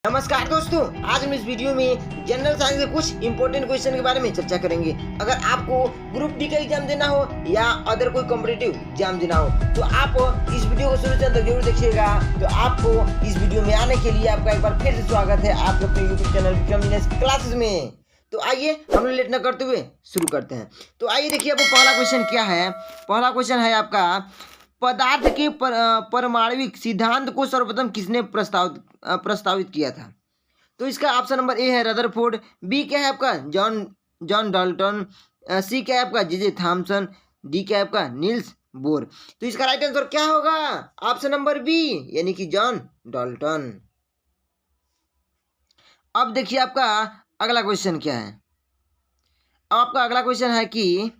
नमस्कार दोस्तों, आज हम इस वीडियो में जनरल साइंस के कुछ इंपॉर्टेंट क्वेश्चन के बारे में चर्चा करेंगे। अगर आपको ग्रुप डी का एग्जाम देना हो या अदर कोई कॉम्पिटिटिव एग्जाम देना हो तो आप इस वीडियो को शुरू से अंत तक जरूर देखिएगा। तो आपको इस वीडियो में आने के लिए आपका एक बार फिर से स्वागत है आपके अपने YouTube channel Vikram Dinesh classes में। तो आइए हम लेट न करते हुए शुरू करते हैं। तो आइए देखिए, आपको पहला क्वेश्चन क्या है। पहला क्वेश्चन है आपका, पदार्थ के परमाणविक सिद्धांत को सर्वप्रथम किसने प्रस्तावित किया था। तो इसका ऑप्शन नंबर ए है रदरफोर्ड, बी क्या है आपका जॉन जॉन डाल्टन, सी क्या है आपका जे थॉमसन, डी क्या है आपका नील्स बोर। तो इसका राइट आंसर क्या होगा? ऑप्शन नंबर बी यानी कि जॉन डाल्टन। अब देखिए आपका अगला क्वेश्चन क्या है। आपका अगला क्वेश्चन है कि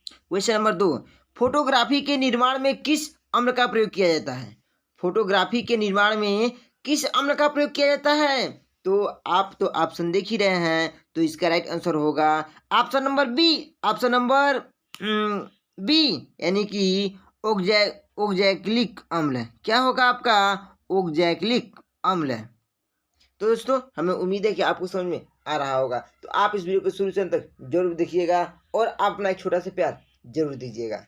क्वेश्चन नंबर 2, फोटोग्राफी के निर्माण में किस अम्ल का प्रयोग किया जाता है। फोटोग्राफी के निर्माण में किस अम्ल का प्रयोग किया जाता है। तो आप तो ऑप्शन देख ही रहे हैं, तो इसका राइट आंसर होगा option number B. Option number B यानी कि ओक्जैक्लिक अम्ल। क्या होगा आपका? ओक्जैक्लिक अम्ल। तो दोस्तों, हमें उम्मीद है कि आपको समझ में आ रहा होगा। तो आप इस वीडियो को शुरू से अंत तक जरूर देखिएगा और अपना एक छोटा सा प्यार जरूर दीजिएगा।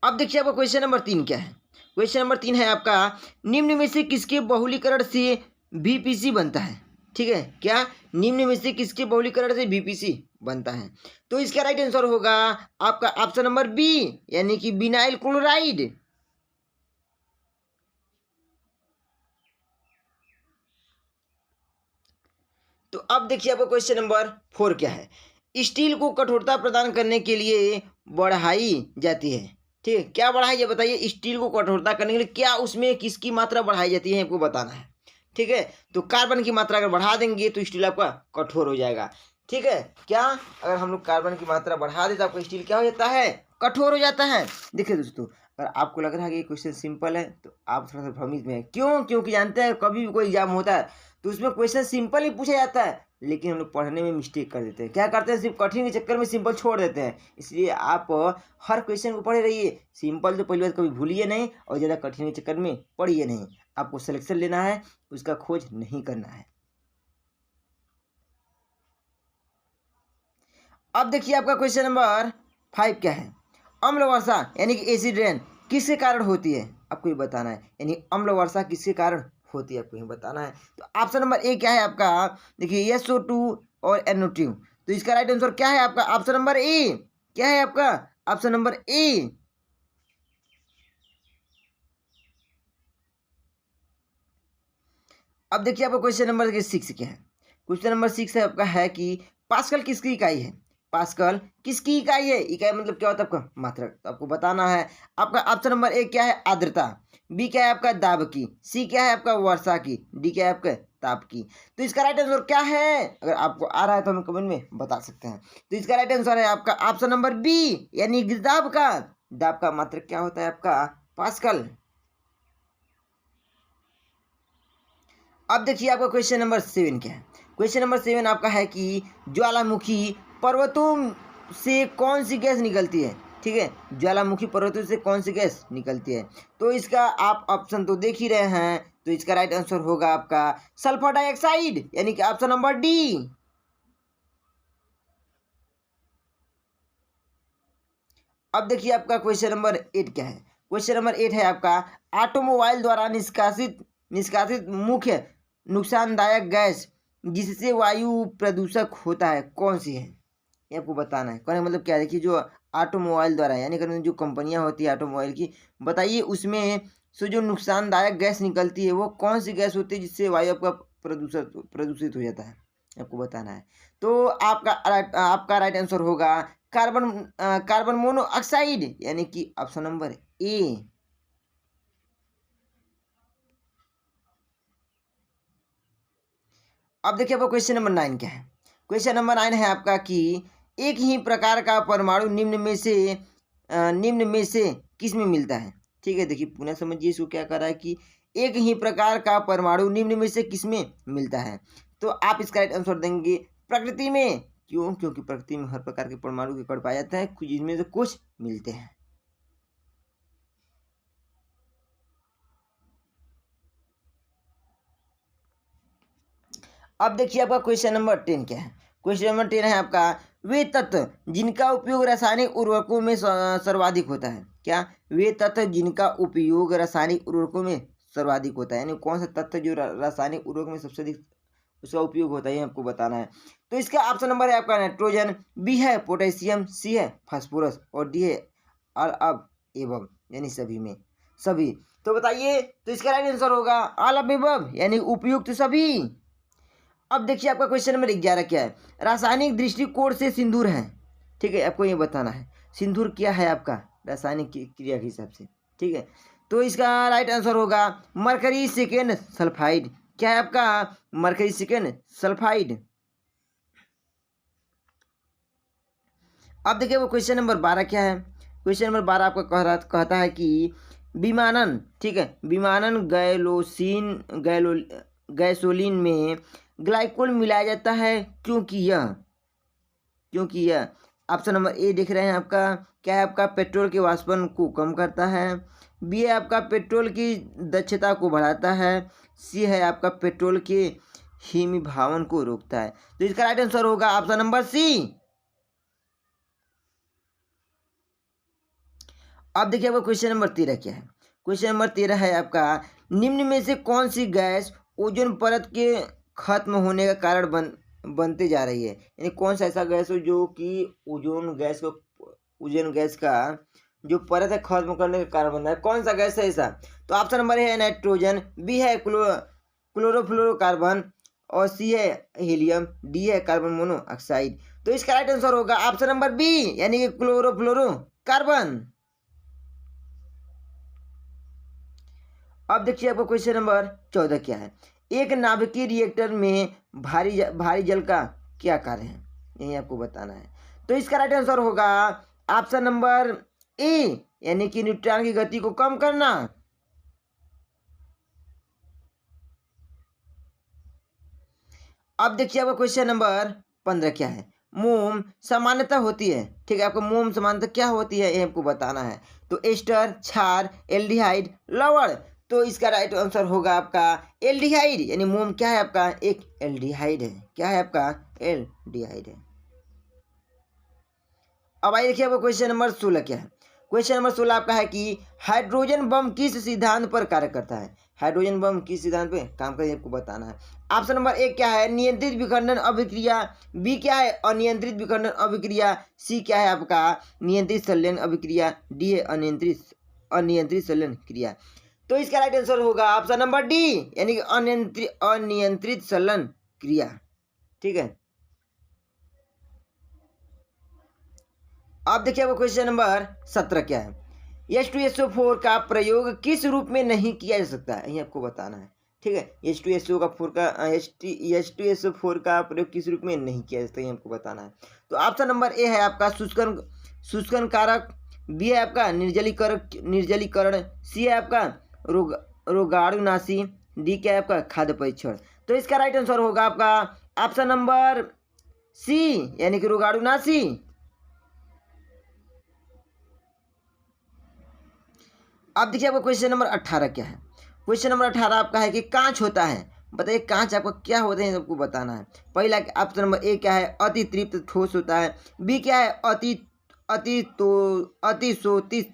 अब देखिए आपका क्वेश्चन नंबर 3 क्या है। क्वेश्चन नंबर 3 है आपका, निम्न में से किसके बहुलीकरण से बीपीसी बनता है। ठीक है, क्या निम्न में से किसके बहुलीकरण से बीपीसी बनता है। तो इसका राइट आंसर होगा आपका ऑप्शन नंबर बी यानी कि विनाइल क्लोराइड। तो अब देखिए आपका क्वेश्चन नंबर 4 क्या है। स्टील को कठोरता प्रदान करने के लिए बढ़ाई जाती है। ठीक है, क्या बढ़ाई है बताइए। स्टील को कठोरता करने के लिए क्या उसमें किसकी मात्रा बढ़ाई जाती है, आपको बताना है। ठीक है, तो कार्बन की मात्रा अगर बढ़ा देंगे तो स्टील आपका कठोर हो जाएगा। ठीक है, क्या अगर हम लोग कार्बन की मात्रा बढ़ा दें तो आपका स्टील क्या हो जाता है? कठोर हो जाता है। देखिए दोस्तों, अगर आपको लग रहा है कि ये क्वेश्चन सिंपल है तो आप थोड़ा सा भ्रमित में है। क्यों? क्योंकि जानते हैं कभी भी कोई एग्जाम होता है तो उसमें क्वेश्चन सिंपल ही पूछा जाता है, लेकिन हम लोग पढ़ने में मिस्टेक कर देते हैं। क्या करते हैं? सिर्फ कठिन के चक्कर में सिंपल छोड़ देते हैं। इसलिए आप हर क्वेश्चन को पढ़े रहिए। सिंपल तो पहली बात कभी भूलिए नहीं और ज़्यादा कठिन के चक्कर में पढ़िए नहीं। आपको सिलेक्शन लेना है, उसका खोज नहीं करना है। अब देखिए आपका क्वेश्चन नंबर 5 क्या है। अम्ल वर्षा यानी कि एसिड रेन किसके कारण होती है, आपको ये बताना है। यानी अम्ल वर्षा किसके कारण होती है, आपको ये बताना है। तो ऑप्शन नंबर ए क्या है आपका? देखिए SO2 और NO2। तो इसका राइट आंसर क्या है आपका? Option number A. क्या है आपका? Option number A. अब देखिए आपका क्वेश्चन नंबर 6 क्या है। क्वेश्चन नंबर 6 है आपका है कि पास्कल किसकी इकाई है। पास्कल किसकी इकाई है? इकाई मतलब क्या होता है आपका? मात्रक। तो आपको बताना है। आपका ऑप्शन नंबर ए क्या है? आर्द्रता, बी क्या है आपका? दाब की, सी क्या है आपका? वर्षा की, डी क्या है आपका? ताप की। तो इसका राइट आंसर क्या है? अगर आपको आ रहा है तो हमें कमेंट में बता सकते हैं। तो इसका राइट आंसर है आपका ऑप्शन नंबर बी यानी दाब का। दाब का मात्रक क्या होता है आपका? पास्कल। अब देखिए आपका क्वेश्चन नंबर 7 क्या है। क्वेश्चन नंबर 7 आपका है कि ज्वालामुखी पर्वतों से कौन सी गैस निकलती है। ठीक है, ज्वालामुखी पर्वतों से कौन सी गैस निकलती है। तो इसका आप ऑप्शन तो देख ही रहे हैं, तो इसका राइट आंसर होगा आपका सल्फर डाइऑक्साइड यानी कि ऑप्शन नंबर डी। अब देखिए आपका क्वेश्चन नंबर 8 क्या है। क्वेश्चन नंबर 8 है आपका, ऑटोमोबाइल द्वारा निष्कासित मुख्य नुकसानदायक गैस जिससे वायु प्रदूषक होता है कौन सी है, ये आपको बताना है। कहने का मतलब क्या है? देखिए, जो ऑटोमोबाइल द्वारा यानी कि जो कंपनियां होती है ऑटोमोबाइल की, बताइए उसमें से जो नुकसानदायक गैस निकलती है वो कौन सी गैस होती है जिससे वायु आपका प्रदूषित हो जाता है, आपको बताना है। तो आपका राइट आंसर होगा कार्बन मोनोऑक्साइड यानी कि ऑप्शन नंबर ए। अब देखिए आपका क्वेश्चन नंबर 9 क्या है। क्वेश्चन नंबर 9 है आपका कि एक ही प्रकार का परमाणु निम्न में से किस में मिलता है। ठीक है, देखिए पुनः समझिए इसको। क्या कर रहा है कि एक ही प्रकार का परमाणु निम्न में से किस में मिलता है। तो आप इसका राइट आंसर देंगे प्रकृति में। क्यों? क्योंकि प्रकृति में हर प्रकार के परमाणु के कण पाए जाते हैं, जिनमें से कुछ मिलते हैं। अब देखिए आपका क्वेश्चन नंबर 10 क्या है। क्वेश्चन नंबर 10 है आपका, वे तत्व जिनका उपयोग रासायनिक उर्वरकों में सर्वाधिक होता है। क्या? वे तत्व जिनका उपयोग रासायनिक उर्वरकों में सर्वाधिक होता है, यानी कौन सा तत्व जो रासायनिक उर्वरक में सबसे अधिक उसका उपयोग होता है, ये आपको बताना है। तो इसका ऑप्शन नंबर है आपका नाइट्रोजन, बी है पोटेशियम, सी है फास्फोरस और डी है ऑल अब एवं, यानी सभी में सभी। तो बताइए, तो इसका राइट आंसर होगा ऑल ऑफ एबव, यानी उपयुक्त सभी। अब देखिए आपका क्वेश्चन नंबर 11 क्या है। रासायनिक दृष्टिकोण से सिंदूर है, ठीक है, आपको ये बताना है सिंदूर क्या है आपका रासायनिक क्रिया के हिसाब से, ठीक है। तो इसका राइट आंसर होगा मरकरी सेकेंड सल्फाइड। क्या है आपका? Mercury second sulphide. अब देखिए वो क्वेश्चन नंबर 12 क्या है। क्वेश्चन नंबर 12 आपका कहता है कि विमानन, ठीक है, विमानन गैसोलीन में ग्लाइकोल मिलाया जाता है क्योंकि यह ऑप्शन नंबर ए देख रहे हैं आपका, क्या है आपका? पेट्रोल के वाष्पन को कम करता है, बी है आपका पेट्रोल की दक्षता को बढ़ाता है, सी है आपका पेट्रोल के हिमीभावन को रोकता है। तो इसका राइट आंसर होगा ऑप्शन नंबर सी। अब देखिए आपका क्वेश्चन नंबर 13 क्या है। क्वेश्चन नंबर 13 है आपका, निम्न में से कौन सी गैस ओजोन परत के खत्म होने का कारण बनते जा रही है, यानी कौन सा ऐसा गैस हो जो कि ओजोन गैस का जो परत है खत्म करने का कारण बन रहा है, कौन सा गैस है ऐसा? तो ऑप्शन नंबर है नाइट्रोजन, बी है क्लोरोफ्लोरोकार्बन और सी है हीलियम, डी है कार्बन मोनोऑक्साइड। तो इसका राइट आंसर होगा ऑप्शन नंबर बी, यानी कि क्लोरोफ्लोरोकार्बन। अब देखिए आपको क्वेश्चन नंबर 14 क्या है। एक नाभिकीय रिएक्टर में भारी जल का क्या कार्य है, यही आपको बताना है। तो इसका राइट आंसर होगा ऑप्शन नंबर ए, यानी कि न्यूट्रॉन की गति को कम करना। अब देखिए आपका क्वेश्चन नंबर 15 क्या है। मोम सामान्यतः होती है, ठीक है, आपको मोम सामान्यतः क्या होती है ये आपको बताना है। तो एस्टर, क्षार, एल्डिहाइड, लवण। तो इसका राइट आंसर होगा आपका एल्डिहाइड, यानी मोम क्या है आपका? एक एल्डिहाइड है। क्या है आपका? एल्डिहाइड है। अब आइए देखिए आपका क्वेश्चन नंबर 16 क्या है। क्वेश्चन नंबर 16 आपका है कि हाइड्रोजन बम किस सिद्धांत पर कार्य करता है। हाइड्रोजन बम किस सिद्धांत पे काम करता है आपको बताना है। ऑप्शन नंबर ए क्या है? नियंत्रित विखंडन अभिक्रिया, बी क्या है? अनियंत्रित विखंडन अभिक्रिया, सी क्या है आपका? नियंत्रित संलयन अभिक्रिया, डी है अनियंत्रित संलयन क्रिया। तो इसका राइट आंसर होगा ऑप्शन नंबर डी, यानी कि अनियंत्रित संलयन क्रिया, ठीक है। अब देखिए आपको क्वेश्चन नंबर 17 क्या है। H2SO4 का प्रयोग किस रूप में नहीं किया जा सकता है, यही आपको बताना है, ठीक है। H2SO4 का प्रयोग किस रूप में नहीं किया जा सकता, ये आपको बताना है। तो ऑप्शन नंबर ए है आपका शुष्कन कारक, बी है आपका निर्जलीकरण, सी है आपका रोगाणुनाशी, डी क्या है आपका? खाद्य परीक्षण। तो इसका राइट आंसर होगा आपका ऑप्शन नंबर सी, यानी कि रोगाणुनाशी। अब देखिए आपका क्वेश्चन नंबर 18 क्या है। क्वेश्चन नंबर 18 आपका है कि कांच होता है, बताइए कांच आपका क्या होता है, सबको बताना है। पहला ऑप्शन नंबर ए क्या है? अति तृप्त ठोस होता है, बी क्या है? अति शोषित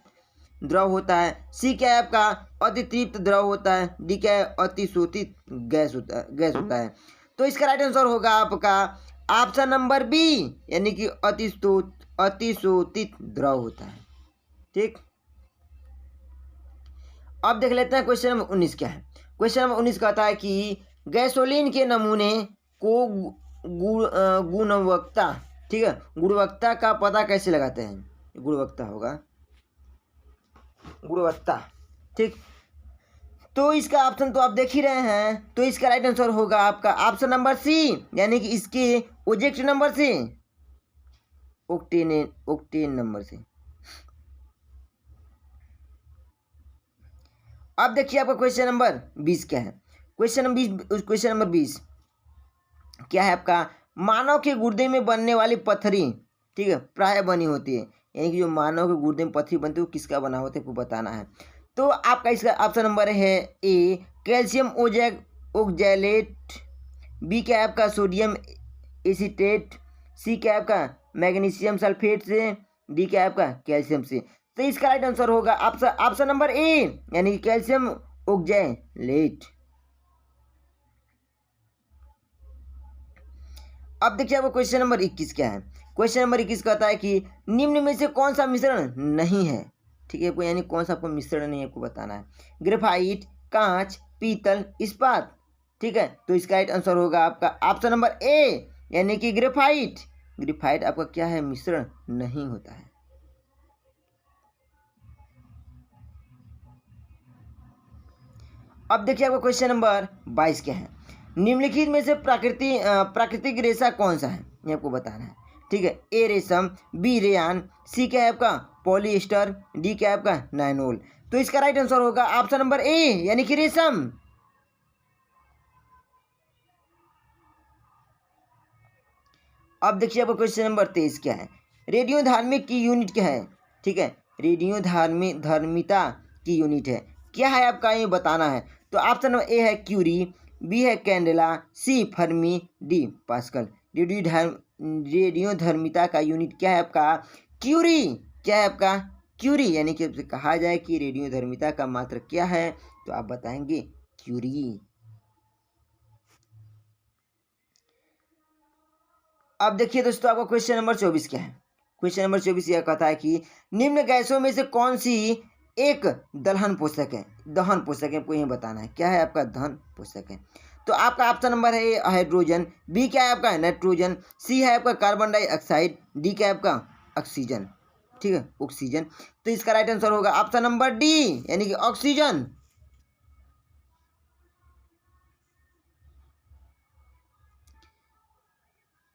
द्रव होता है, सी क्या है आपका? अति तृप्त द्रव होता है, डी क्या है? अति शोषित गैस होता है। तो इसका राइट आंसर होगा आपका ऑप्शन नंबर बी, यानी कि अति शोषित द्रव होता है, ठीक। अब देख लेते हैं क्वेश्चन नंबर 19 क्या है। क्वेश्चन नंबर 19 कहता है कि गैसोलीन के नमूने को गुणवत्ता, ठीक है, गुणवत्ता का पता कैसे लगाते हैं? गुणवत्ता होगा गुणवत्ता, ठीक। तो इसका ऑप्शन तो आप देख ही रहे हैं, तो इसका राइट आंसर होगा आपका ऑप्शन नंबर सी, यानी कि इसके ऑब्जेक्ट नंबर से, ओक्टेन नंबर से। अब देखिए आपका क्वेश्चन नंबर 20 क्या है। क्वेश्चन नंबर 20 क्या है आपका? मानव के गुर्दे में बनने वाली पत्थरी, ठीक है, प्राय बनी होती है, यानी कि जो मानव के गुर्दे में पत्थरी बनती है वो किसका बना होता है आपको बताना है। तो आपका इसका ऑप्शन नंबर है ए कैल्शियम ओक्सैलेट, बी क्या है आपका सोडियम एसीटेट, सी क्या है आपका मैग्नीशियम सल्फेट से, डी क्या है आपका कैल्शियम से। तो इसका राइट आंसर होगा ऑप्शन नंबर ए यानी कि कैल्शियम ऑक्जेलेट। अब देखिए आपको क्वेश्चन नंबर 21 क्या है। क्वेश्चन नंबर 21 कहता है कि निम्न में से कौन सा मिश्रण नहीं है। ठीक है, आपको यानी कौन सा आपको मिश्रण नहीं आपको बताना है। ग्रेफाइट, कांच, पीतल, इस्पात। ठीक है, तो इसका राइट आंसर होगा आपका ऑप्शन नंबर ए यानी कि ग्रेफाइट। ग्रेफाइट आपका क्या है मिश्रण नहीं होता है। अब देखिए आपका क्वेश्चन नंबर 22 क्या है। निम्नलिखित में से प्राकृतिक रेशा कौन सा है ये आपको बताना है। ठीक है, ए रेशम, बी रेयान, सी क्या है आपका पॉलिएस्टर, डी क्या है आपका नायनोल। तो इसका राइट आंसर होगा ऑप्शन नंबर ए यानी कि रेशम। अब देखिए आपको क्वेश्चन नंबर 23 क्या है। रेडियो धार्मिक की यूनिट क्या है। ठीक है, रेडियो धर्मिता की यूनिट है क्या है आपका ये बताना है। तो ऑप्शन नंबर ए है क्यूरी, बी है कैंडेला, सी फर्मी, डी पास्कल। रेडियो धर्मिता का यूनिट क्या है आपका क्यूरी। क्या है आपका क्यूरी यानी कि कहा जाए कि रेडियो धर्मिता का मात्र क्या है तो आप बताएंगे क्यूरी। अब देखिए दोस्तों आपका क्वेश्चन नंबर 24 क्या है। क्वेश्चन नंबर 24 यह कहता है कि निम्न गैसों में से कौन सी एक दहन पोषक है। दहन पोषक है आपको यही बताना है क्या है आपका दहन पोषक है। तो आपका ऑप्शन नंबर है हाइड्रोजन, बी क्या है आपका नाइट्रोजन, सी है आपका कार्बन डाइऑक्साइड, डी क्या है आपका ऑक्सीजन। ठीक है ऑक्सीजन। तो इसका राइट आंसर होगा ऑप्शन नंबर डी यानी कि ऑक्सीजन।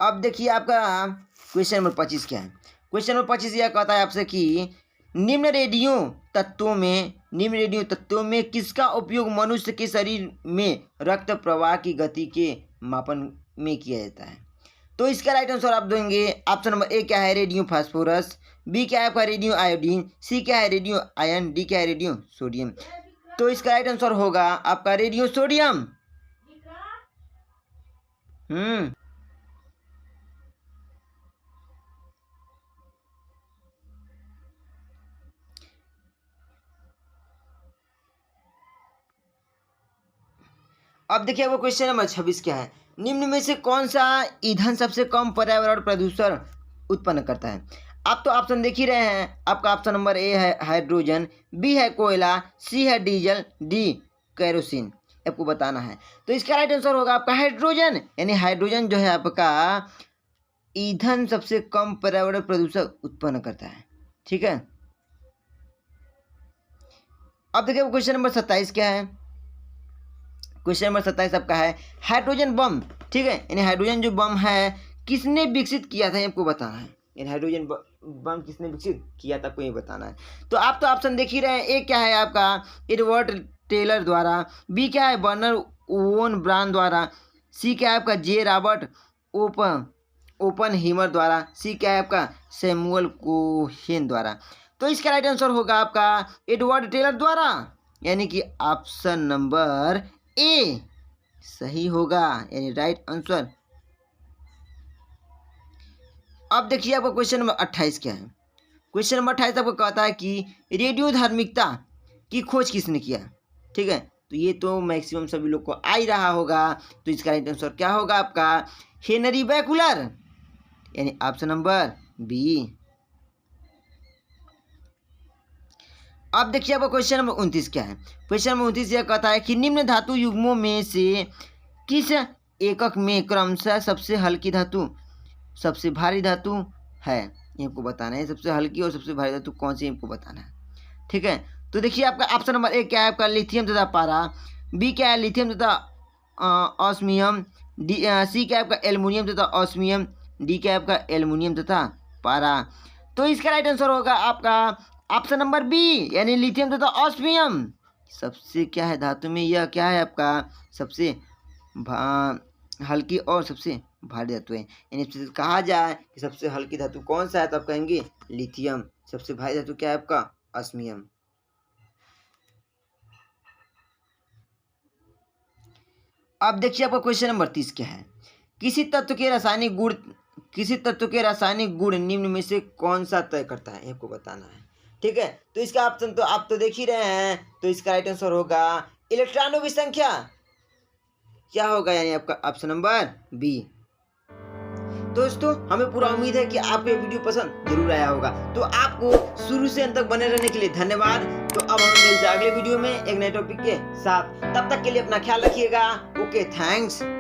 अब देखिए आपका क्वेश्चन नंबर 25 क्या है। क्वेश्चन नंबर 25 यह कहता है आपसे कि निम्न रेडियो तत्वों में किसका उपयोग मनुष्य के शरीर में रक्त प्रवाह की गति के मापन में किया जाता है। तो इसका राइट आंसर आप देंगे ऑप्शन नंबर ए क्या है रेडियो फास्फोरस, बी क्या है आपका रेडियो आयोडीन, सी क्या है रेडियो आयन, डी क्या है रेडियो सोडियम। तो इसका राइट आंसर होगा आपका रेडियो सोडियम। अब देखिए वो क्वेश्चन नंबर 26 क्या है। निम्न में से कौन सा ईंधन सबसे कम पर्यावरण प्रदूषण उत्पन्न करता है। आप तो ऑप्शन देख ही रहे हैं। आपका ऑप्शन नंबर ए है हाइड्रोजन, बी है कोयला, सी है डीजल, डी केरोसिन। आपको बताना है। तो इसका राइट आंसर होगा आपका हाइड्रोजन यानी हाइड्रोजन जो है आपका ईंधन सबसे कम पर्यावरण प्रदूषण उत्पन्न करता है। ठीक है, अब देखिए क्वेश्चन नंबर 27 क्या है। क्वेश्चन नंबर 27 आपका है हाइड्रोजन बम। ठीक है, यानी हाइड्रोजन जो बम है किसने विकसित किया था आपको बताना है। यानी हाइड्रोजन बम किसने विकसित किया था आपको ये बताना है। तो आप तो ऑप्शन देख ही रहे हैं। ए क्या है आपका एडवर्ड टेलर द्वारा, बी क्या है बर्नर वोन ब्रान द्वारा, सी क्या है आपका जे रॉबर्ट ओपन हीमर द्वारा, सी क्या है आपका सैमुअल कोहेन द्वारा। तो इसका राइट आंसर होगा आपका एडवर्ड टेलर द्वारा यानी कि ऑप्शन नंबर ए सही होगा यानी राइट आंसर। अब देखिए आपका क्वेश्चन नंबर 28 क्या है। क्वेश्चन नंबर 28 आपको कहता है कि रेडियो धार्मिकता की खोज किसने किया। ठीक है, तो ये तो मैक्सिमम सभी लोग को आ ही रहा होगा। तो इसका राइट आंसर क्या होगा आपका हेनरी बैकुलर यानी ऑप्शन नंबर बी। अब देखिए आपका क्वेश्चन नंबर 29 क्या है। क्वेश्चन नंबर 29 यह कहता है कि निम्न धातु युग्मों में से किस एकक में क्रमशः सबसे हल्की धातु सबसे भारी धातु है। ये आपको बताना है। सबसे हल्की और सबसे भारी धातु कौन सी आपको बताना है। ठीक है, तो देखिए आपका ऑप्शन नंबर ए क्या है आपका लिथियम तथा पारा, बी क्या है लिथियम तथा ऑस्मियम, डी सी क्या है आपका एल्युमिनियम तथा ऑस्मियम, डी क्या है आपका एल्युमिनियम तथा पारा। तो इसका राइट आंसर होगा आपका ऑप्शन नंबर बी यानी लिथियम तथा ऑस्मियम। सबसे क्या है धातु में यह क्या है आपका सबसे हल्की और सबसे भारी धातु है। यानी कहा जाए कि सबसे हल्की धातु कौन सा है तो आप कहेंगे लिथियम। सबसे भारी धातु क्या है आपका ऑस्मियम। अब देखिए आपका क्वेश्चन नंबर 30 क्या है। किसी तत्व के रासायनिक गुण निम्न में से कौन सा तय करता है, आपको बताना है। ठीक है, तो इसका ऑप्शन तो आप तो देख ही रहे हैं, तो इसका राइट आंसर होगा इलेक्ट्रॉनों की संख्या। क्या होगा, यानी आपका ऑप्शन नंबर बी। दोस्तों हमें पूरा उम्मीद है कि आपको ये वीडियो पसंद जरूर आया होगा। तो आपको शुरू से अंत तक बने रहने के लिए धन्यवाद। तो अब हम मिलते हैं अगले वीडियो में एक नए टॉपिक के साथ। तब तक के लिए अपना ख्याल रखिएगा। Okay, thanks.